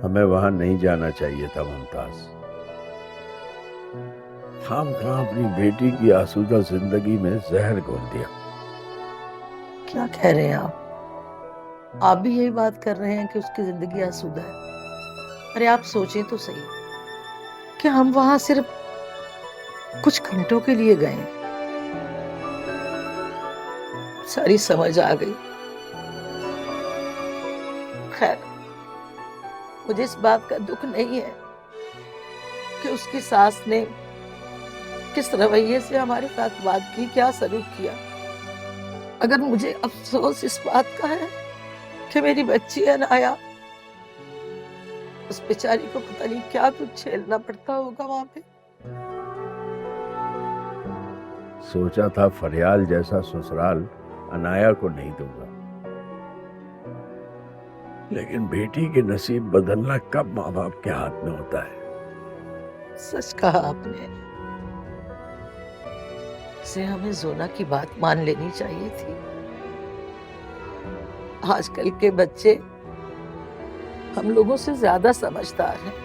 ہمیں وہاں نہیں جانا چاہیے تھا ممتاز. خام خواہ اپنی بیٹی کی آسودہ زندگی میں زہر گھول دیا. کیا کہہ رہے ہیں آپ بھی یہی بات کر رہے ہیں کہ اس کی زندگی آسودہ ہے؟ ارے آپ سوچیں تو صحیح کہ ہم وہاں صرف کچھ گھنٹوں کے لیے گئے، ساری سمجھ آ گئی. خیر، مجھے اس بات کا دکھ نہیں ہے کہ اس کی ساس نے کس رویے سے ہمارے ساتھ بات کی، کیا سلوک کیا. اگر مجھے افسوس اس بات کا ہے کہ میری بچی عنایا، اس بیچاری کو پتہ نہیں کیا کچھ جھیلنا پڑتا ہوگا وہاں پہ. سوچا تھا فریال جیسا سسرال عنایا کو نہیں دوں گا، لیکن بیٹی کے نصیب بدلنا کب ماں باپ کے ہاتھ میں ہوتا ہے. سچ کہا آپ نے، اسے ہمیں زونا کی بات مان لینی چاہیے تھی. آج کل کے بچے ہم لوگوں سے زیادہ سمجھدار ہیں.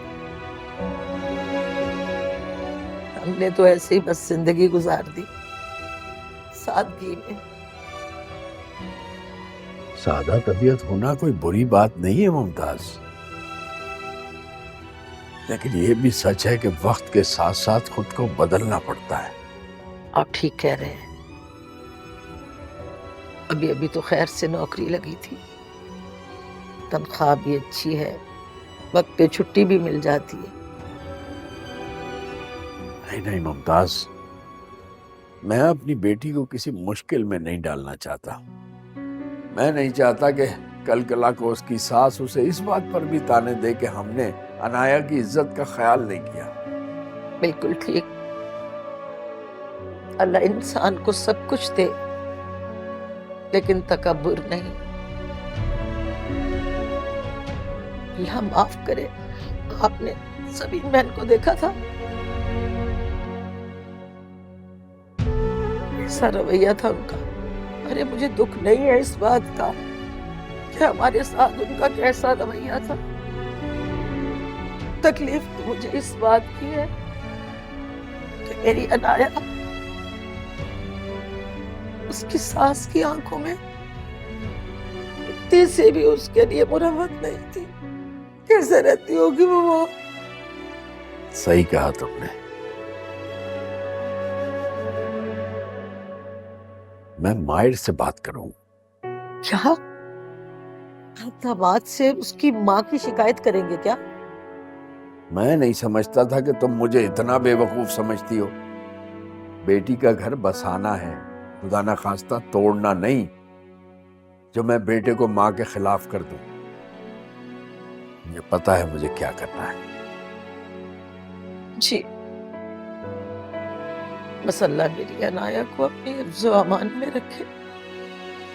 ہم نے تو ایسے ہی بس زندگی گزار دی سادگی میں. سادہ طبیعت ہونا کوئی بری بات نہیں ہے ممتاز، لیکن یہ بھی سچ ہے کہ وقت کے ساتھ ساتھ خود کو بدلنا پڑتا ہے. آپ ٹھیک کہہ رہے ہیں. ابھی تو خیر سے نوکری لگی تھی، تنخواہ بھی اچھی ہے، وقت پہ چھٹی بھی مل جاتی ہے. نہیں ممتاز، میں اپنی بیٹی کو کسی مشکل میں نہیں ڈالنا چاہتا. میں نہیں چاہتا کہ کل کلا کو اس کی ساس اسے اس بات پر بھی تانے دے کہ ہم نے عنایا کی عزت کا خیال نہیں کیا. بالکل ٹھیک. اللہ انسان کو سب کچھ دے لیکن تکبر نہیں. اللہ معاف کرے، آپ نے سبین بہن کو دیکھا تھا؟ ایسا رویہ تھا ان کا. ارے مجھے دکھ نہیں ہے اس بات کا کہ ہمارے ساتھ ان کا کیسا رویہ تھا. تکلیف تو مجھے اس بات کی ہے کہ میری عنایا اس کی ساس کی آنکھوں میں اتنی سے بھی اس کے لیے مروت نہیں تھی. کیسے رہتی ہوگی وہ؟ صحیح کہا تم نے. میں ماہر سے بات کروں. کیا آپ داماد سے اس کی ماں کی شکایت کریں گے کیا؟ میں نہیں سمجھتا تھا کہ تم مجھے اتنا بے وقوف سمجھتی ہو. بیٹی کا گھر بسانا ہے، خدا نہ خواستہ توڑنا نہیں جو میں بیٹے کو ماں کے خلاف کر دوں. مجھے پتا ہے مجھے کیا کرنا ہے. جی، بس اللہ میری عنایا کو اپنی حفظ و امان میں رکھے.